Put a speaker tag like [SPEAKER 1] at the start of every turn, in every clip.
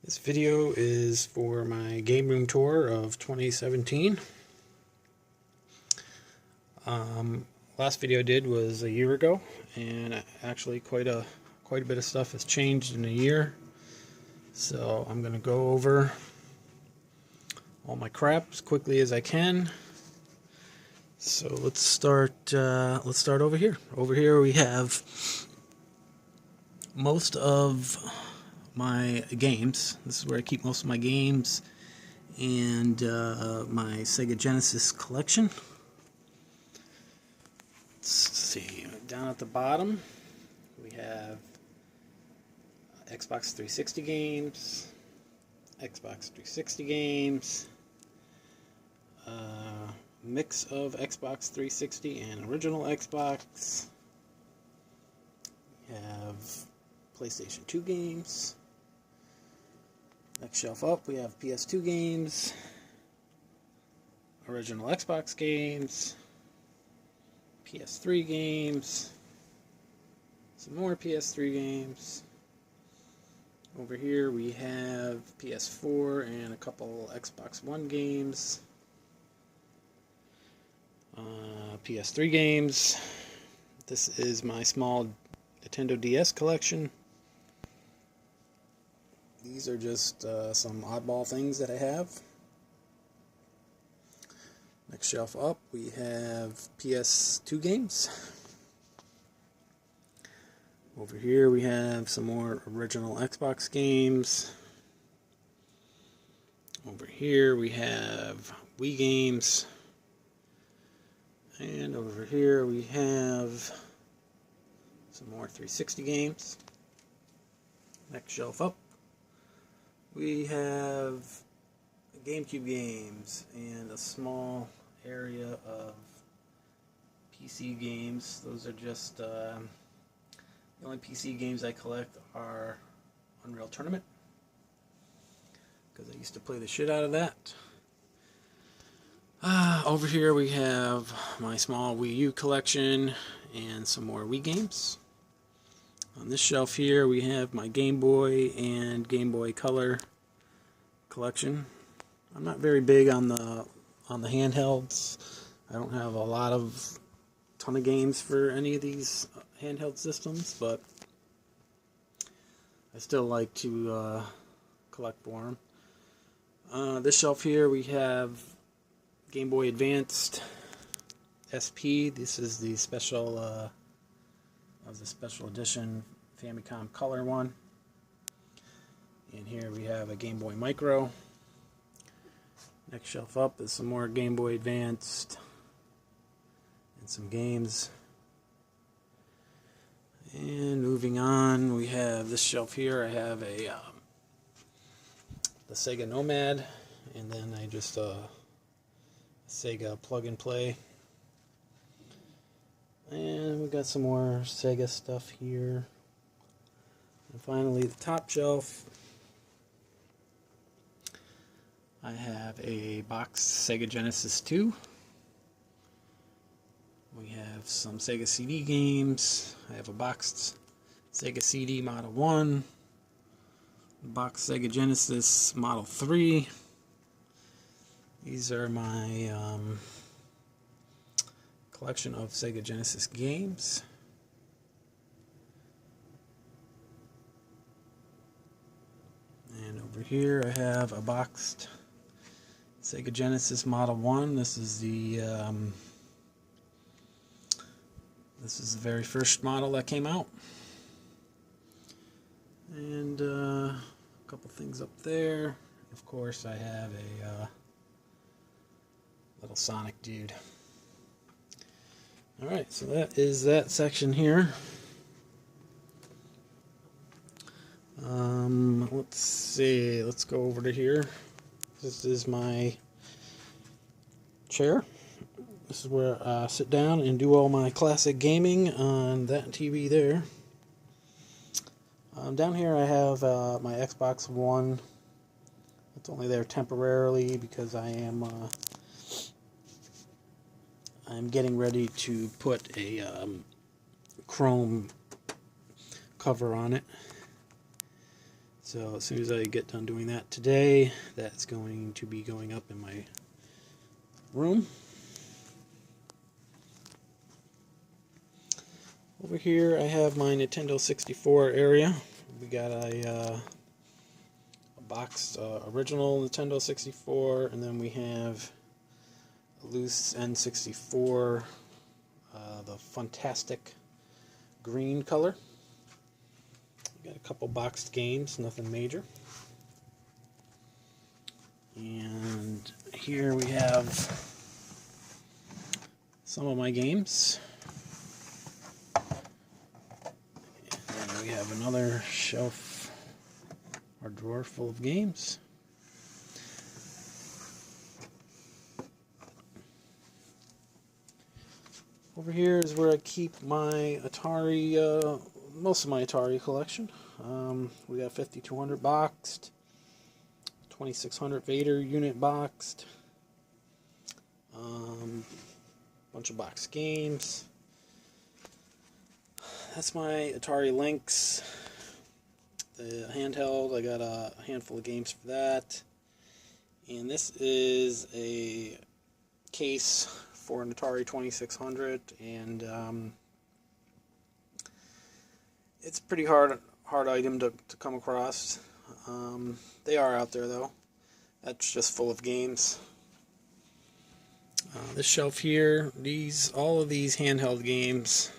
[SPEAKER 1] This video is for my game room tour of 2017. Last video I did was a year ago, and actually quite a bit of stuff has changed in a year. So I'm going to go over all my crap as quickly as I can. So let's start over here. Over here we have most of my games. This is where I keep most of my games and my Sega Genesis collection. Let's see, down at the bottom we have Xbox 360 games, Xbox 360 games, mix of Xbox 360 and original Xbox. We have PlayStation 2 games. Next shelf up we have PS2 games, original Xbox games, PS3 games, some more PS3 games. Over here we have PS4 and a couple Xbox One games, PS3 games. This is my small Nintendo DS collection. These are just some oddball things that I have. Next shelf up we have PS2 games. Over here we have some more original Xbox games. Over here we have Wii games. And over here we have some more 360 games. Next shelf up we have GameCube games and a small area of PC games. Those are just the only PC games I collect are Unreal Tournament, because I used to play the shit out of that. Over here we have my small Wii U collection and some more Wii games. On this shelf here we have my Game Boy and Game Boy Color collection. I'm not very big on the handhelds. I don't have a ton of games for any of these handheld systems, but I still like to collect for them. This shelf here we have Game Boy Advanced SP. This is the special edition Famicom Color one. And here we have a Game Boy Micro. Next shelf up is some more Game Boy Advanced and some games. And moving on, we have this shelf here. I have the Sega Nomad, and then I just Sega plug and play. And we got some more Sega stuff here. And finally, the top shelf, I have a boxed Sega Genesis 2. We have some Sega CD games. I have a boxed Sega CD Model 1, boxed Sega Genesis Model 3. These are my collection of Sega Genesis games. And over here I have a boxed Sega Genesis Model 1. This is the very first model that came out. And a couple things up there. Of course, I have a little Sonic dude. Alright, so that is that section here. Let's see, let's go over to here. This is my chair. This is where I sit down and do all my classic gaming on that TV there. Down here I have my Xbox One. It's only there temporarily because I'm getting ready to put a chrome cover on it. So as soon as I get done doing that today, that's going to be going up in my room. Over here I have my Nintendo 64 area. We got a boxed original Nintendo 64, and then we have a loose N64, the fantastic green color. We got a couple boxed games, nothing major. And here we have some of my games. And then we have another shelf or drawer full of games. Over here is where I keep my Atari, most of my Atari collection. We got 5200 boxed, 2600 Vader unit boxed, bunch of boxed games. That's my Atari Lynx, the handheld. I got a handful of games for that. And this is a case for an Atari 2600, and it's a pretty hard item to come across. They are out there though. That's just full of games. This shelf here, all of these handheld games,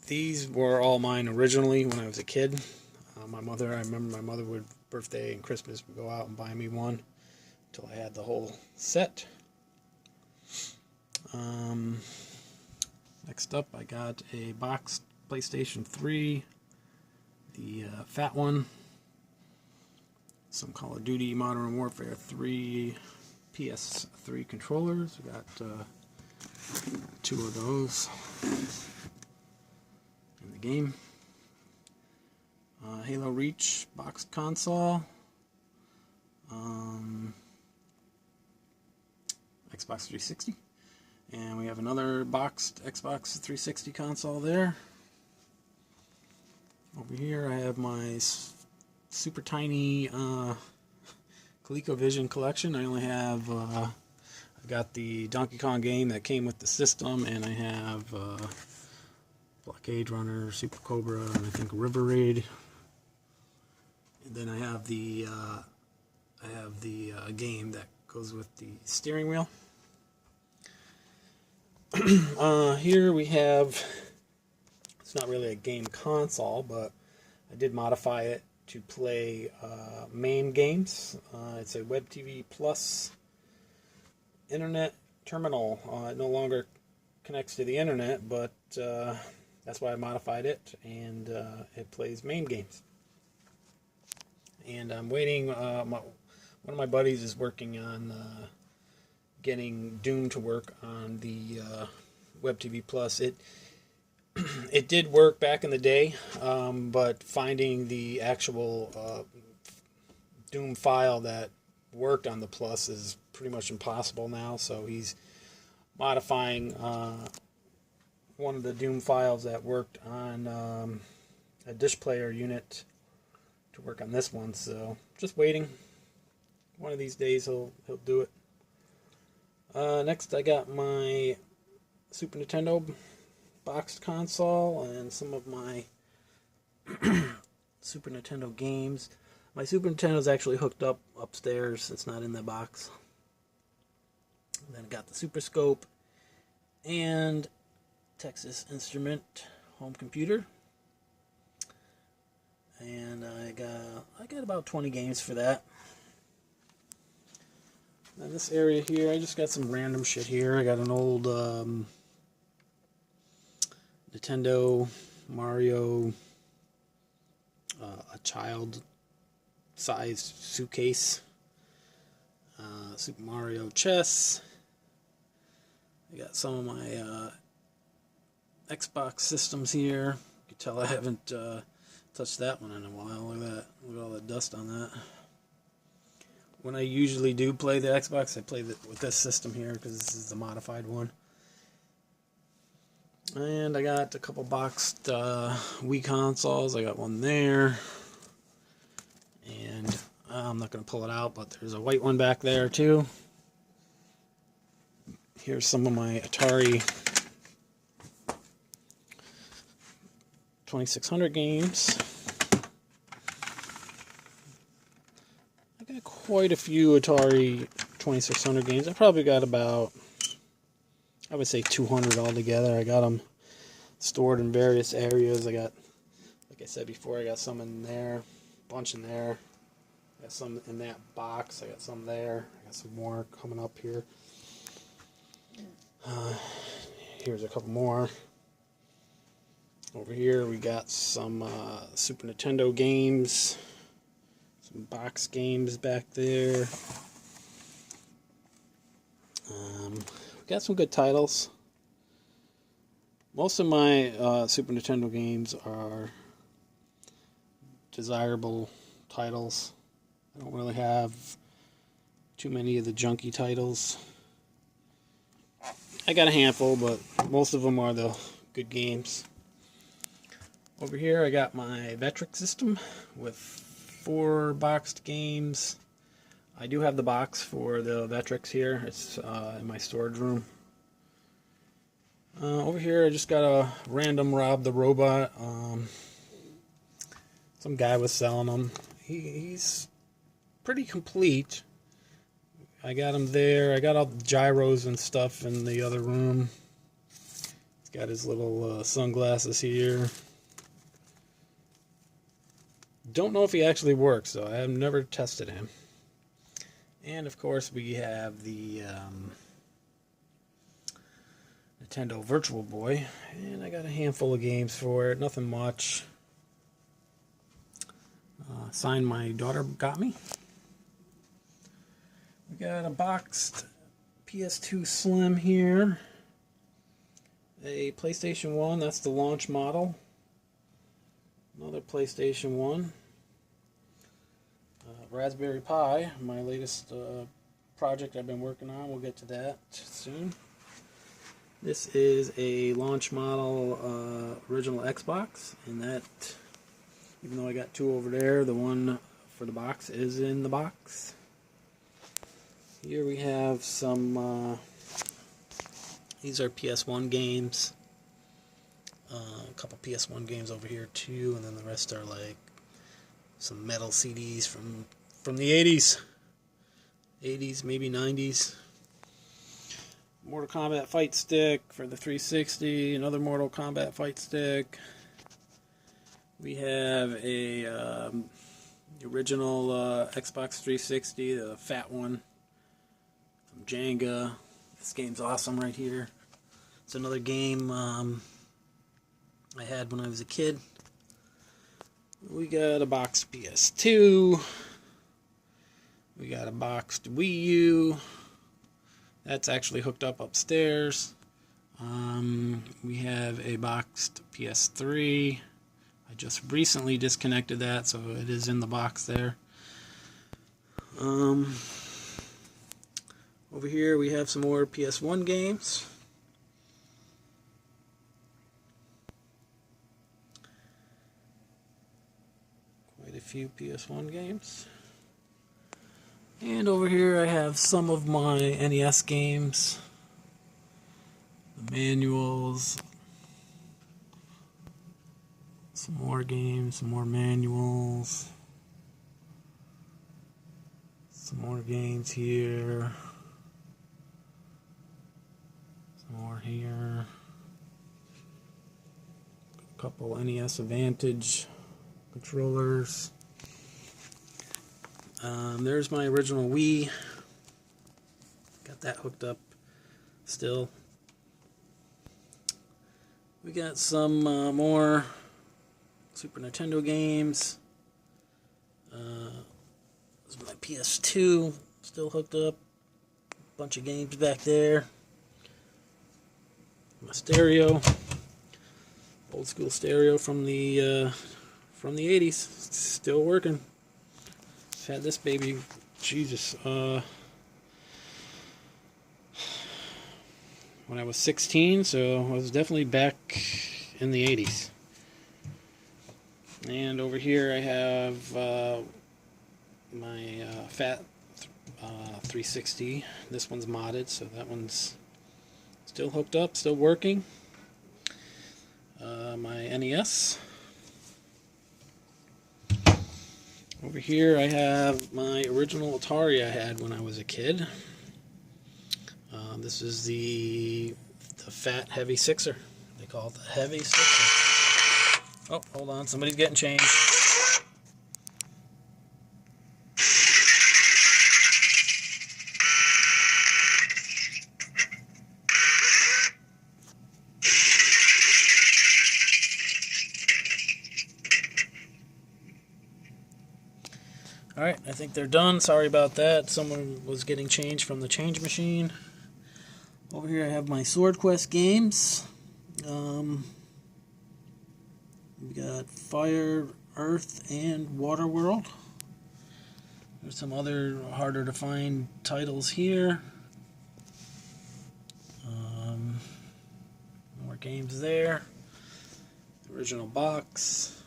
[SPEAKER 1] these were all mine originally when I was a kid. I remember my mother would, birthday and Christmas, would go out and buy me one until I had the whole set. Next up, I got a boxed PlayStation 3, the fat one, some Call of Duty Modern Warfare 3 PS3 controllers. We got 2 of those in the game. Halo Reach boxed console, Xbox 360, and we have another boxed Xbox 360 console there. Over here I have my super tiny ColecoVision collection. I only have I've got the Donkey Kong game that came with the system, and I have Blockade Runner, Super Cobra, and I think River Raid. And then I have the game that goes with the steering wheel. Here we have, it's not really a game console, but I did modify it to play MAME games. It's a Web TV Plus internet terminal. It no longer connects to the internet, but that's why I modified it, and it plays MAME games. And I'm waiting, one of my buddies is working on getting Doom to work on the Web TV Plus. It did work back in the day, but finding the actual Doom file that worked on the Plus is pretty much impossible now, so he's modifying one of the Doom files that worked on a dish player unit to work on this one, so just waiting. One of these days he'll do it. Next I got my Super Nintendo boxed console and some of my Super Nintendo games. My Super Nintendo is actually hooked up upstairs. It's not in the box. And then I got the Super Scope and Texas Instrument home computer. And I got about 20 games for that. And this area here, I just got some random shit here. I got an old Nintendo Mario, a child-sized suitcase, Super Mario chess. I got some of my Xbox systems here. You can tell I haven't touched that one in a while. Look at that. Look at all the dust on that. When I usually do play the Xbox, I play with this system here because this is the modified one. And I got a couple boxed Wii consoles. I got one there. And I'm not going to pull it out, but there's a white one back there too. Here's some of my Atari 2600 games. I got quite a few Atari 2600 games. I probably got about, I would say 200 altogether. I got them stored in various areas. I got, like I said before, I got some in there, a bunch in there. I got some in that box. I got some there. I got some more coming up here. Here's a couple more. Over here we got some Super Nintendo games. Some box games back there. We got some good titles. Most of my Super Nintendo games are desirable titles. I don't really have too many of the junky titles. I got a handful, but most of them are the good games. Over here I got my Vectrex system with 4 boxed games. I do have the box for the Vectrex here. It's in my storage room. Over here I just got a random Rob the Robot. Some guy was selling them. He's pretty complete. I got him there. I got all the gyros and stuff in the other room. He's got his little sunglasses here. Don't know if he actually works, though. I have never tested him. And of course we have the Nintendo Virtual Boy. And I got a handful of games for it. Nothing much. Sign my daughter got me. We got a boxed PS2 Slim here. A PlayStation 1, that's the launch model. Another PlayStation 1. Raspberry Pi, my latest project I've been working on. We'll get to that soon. This is a launch model original Xbox, and that, even though I got 2 over there, the one for the box is in the box. Here we have some, these are PS1 games. A couple PS1 games over here too, and then the rest are like some metal CDs from the 80s. 80s, maybe 90s. Mortal Kombat Fight Stick for the 360, another Mortal Kombat Fight Stick. We have a original Xbox 360, the fat one from Jenga. This game's awesome right here. It's another game I had when I was a kid. We got a boxed PS2. We got a boxed Wii U. That's actually hooked up upstairs. We have a boxed PS3. I just recently disconnected that, so it is in the box there. Over here we have some more PS1 games. Quite a few PS1 games. And over here I have some of my NES games. The manuals. Some more games, some more manuals. Some more games here. Some more here. A couple NES Advantage controllers. There's my original Wii. Got that hooked up still. We got some more Super Nintendo games. This is my PS2 still hooked up. Bunch of games back there. My stereo. Old school stereo from the 80s. Still working. Had this baby, Jesus, when I was 16, so I was definitely back in the 80s. And over here I have my Fat 360. This one's modded, so that one's still hooked up, still working. My NES. Over here I have my original Atari I had when I was a kid. This is the Fat Heavy Sixer. They call it the Heavy Sixer. Oh, hold on, somebody's getting changed. Alright, I think they're done. Sorry about that. Someone was getting changed from the change machine. Over here I have my Sword Quest games. We got Fire, Earth, and Water World. There's some other harder to find titles here. More games there. Original box.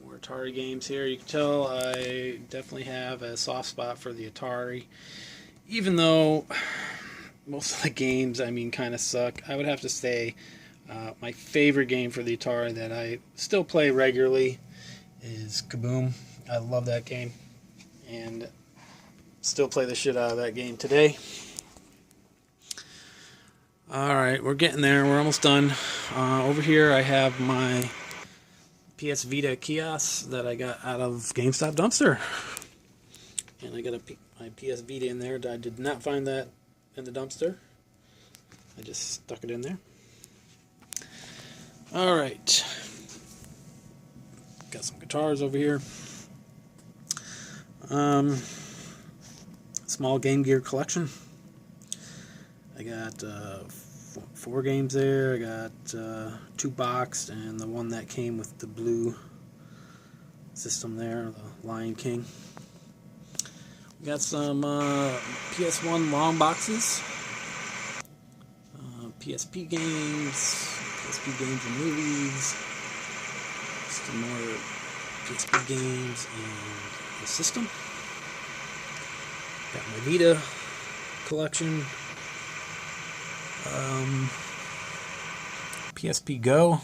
[SPEAKER 1] More Atari games here. You can tell I definitely have a soft spot for the Atari. Even though most of the games, kind of suck. I would have to say my favorite game for the Atari that I still play regularly is Kaboom. I love that game and still play the shit out of that game today. Alright, we're getting there. We're almost done. Over here I have my PS Vita kiosk that I got out of GameStop dumpster. And I got my PS Vita in there. I did not find that in the dumpster. I just stuck it in there. Alright. Got some guitars over here. Small Game Gear collection. I got 4 games there. I got 2 boxed and the one that came with the blue system there, the Lion King. We got some PS1 long boxes, PSP games and movies, some more PSP games and the system. Got my Vita collection. PSP Go.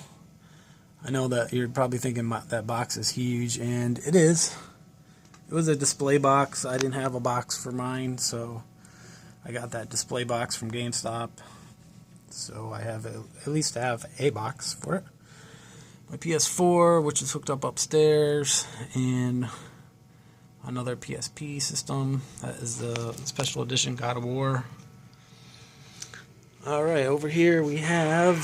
[SPEAKER 1] I know that you're probably thinking that box is huge, and it is. It was a display box. I didn't have a box for mine, so I got that display box from GameStop. So I have at least have a box for it. My PS4, which is hooked up upstairs, and another PSP system. That is the special edition God of War. Alright, over here we have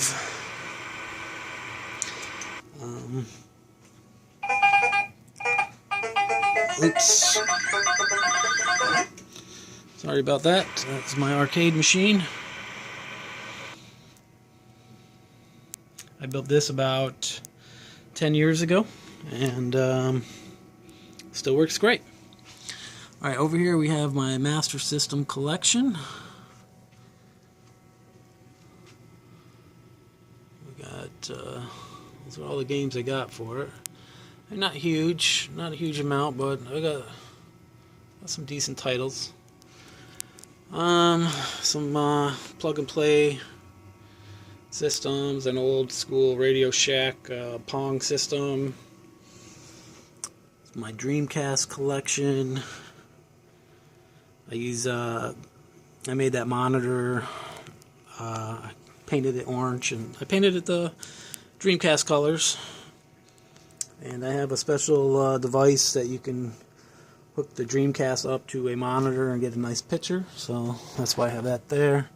[SPEAKER 1] oops. Sorry about that. That's my arcade machine. I built this about 10 years ago, and still works great. Alright, over here we have my Master System collection. We got, those are all the games I got for it. They're not huge, not a huge amount, but I got some decent titles. Some plug and play systems, an old school Radio Shack Pong system, my Dreamcast collection. I made that monitor, I painted it orange, and I painted it the Dreamcast colors. And I have a special device that you can hook the Dreamcast up to a monitor and get a nice picture, so that's why I have that there.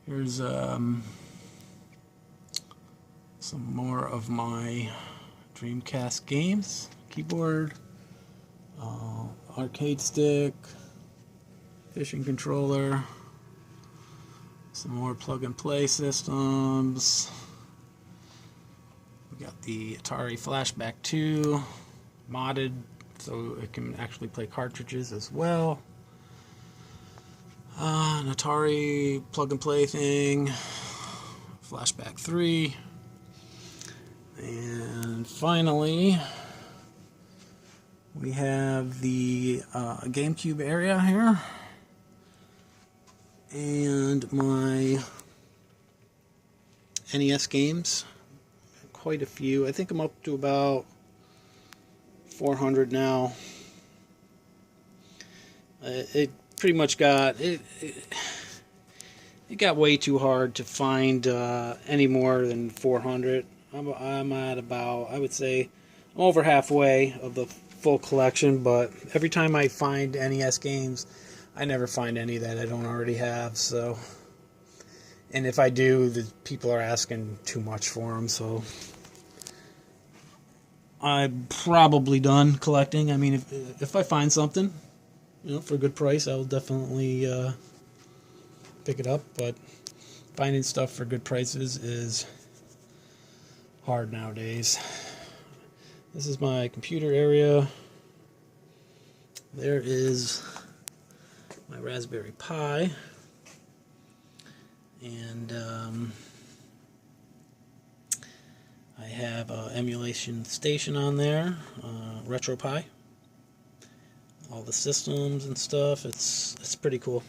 [SPEAKER 1] Here's some more of my Dreamcast games. Keyboard, arcade stick, fishing controller, some more plug and play systems. We got the Atari Flashback 2 modded so it can actually play cartridges as well. An Atari plug and play thing, Flashback 3, and finally we have the GameCube area here, and my NES games, quite a few. I think I'm up to about 400 now. It pretty much got it got way too hard to find any more than 400. I'm at about, I would say, I'm over halfway of the full collection, but every time I find NES games, I never find any that I don't already have. So, and if I do, the people are asking too much for them, so I'm probably done collecting. I mean, if I find something, for a good price, I'll definitely pick it up, but finding stuff for good prices is hard nowadays. This is my computer area. There is my Raspberry Pi, and I have an emulation station on there, RetroPie. All the systems and stuff. It's pretty cool.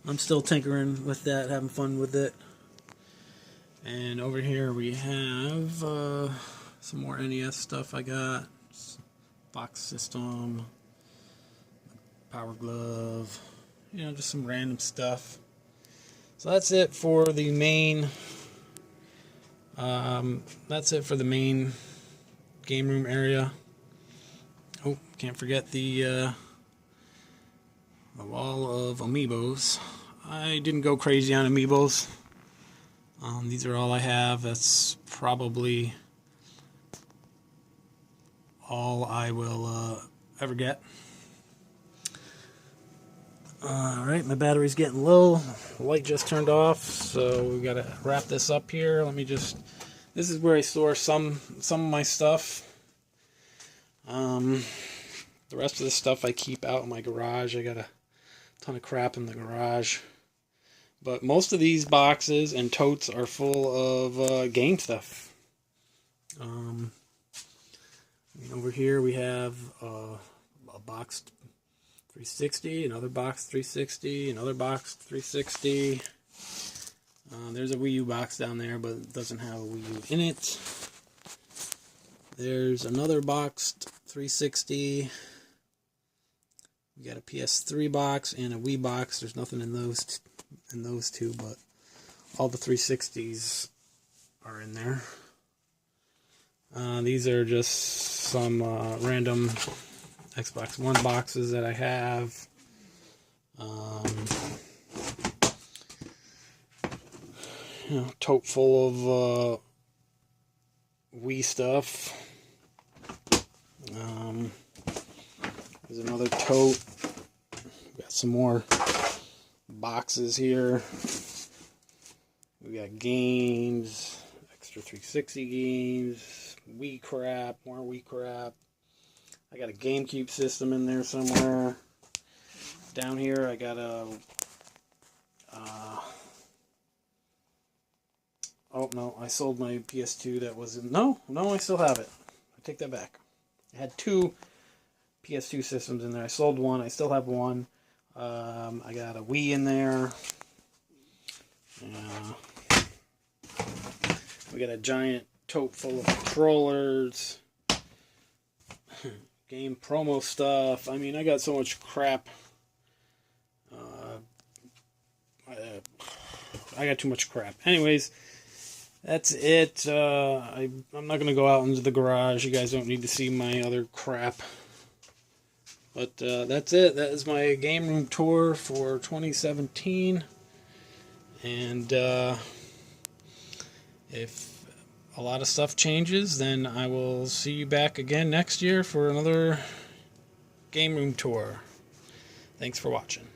[SPEAKER 1] I'm still tinkering with that, having fun with it. And over here we have some more NES stuff I got. Box system, Power Glove, just some random stuff. So that's it for the main. That's it for the main game room area. Oh, can't forget the wall of amiibos. I didn't go crazy on amiibos. These are all I have. That's probably all I will ever get. Alright, my battery's getting low. The light just turned off, so we gotta wrap this up here. This is where I store some of my stuff. The rest of the stuff I keep out in my garage. I got a ton of crap in the garage. But most of these boxes and totes are full of game stuff. Over here we have a box 360, another box 360, another box 360. There's a Wii U box down there, but it doesn't have a Wii U in it. There's another boxed 360. We got a PS3 box and a Wii box. There's nothing in those two, but all the 360s are in there. These are just some random Xbox One boxes that I have. Tote full of Wii stuff. There's another tote. Got some more boxes here. We got games, extra 360 games, Wii crap, more Wii crap. I got a GameCube system in there somewhere. Down here I got a oh no, I sold my PS2 that was in, no, I still have it. I take that back. I had two PS2 systems in there. I sold one, I still have one. I got a Wii in there. We got a giant tote full of controllers. Game promo stuff. I mean, I got so much crap. I got too much crap. Anyways, that's it. I'm not going to go out into the garage. You guys don't need to see my other crap. But that's it. That is my game room tour for 2017. And if a lot of stuff changes, then I will see you back again next year for another game room tour. Thanks for watching.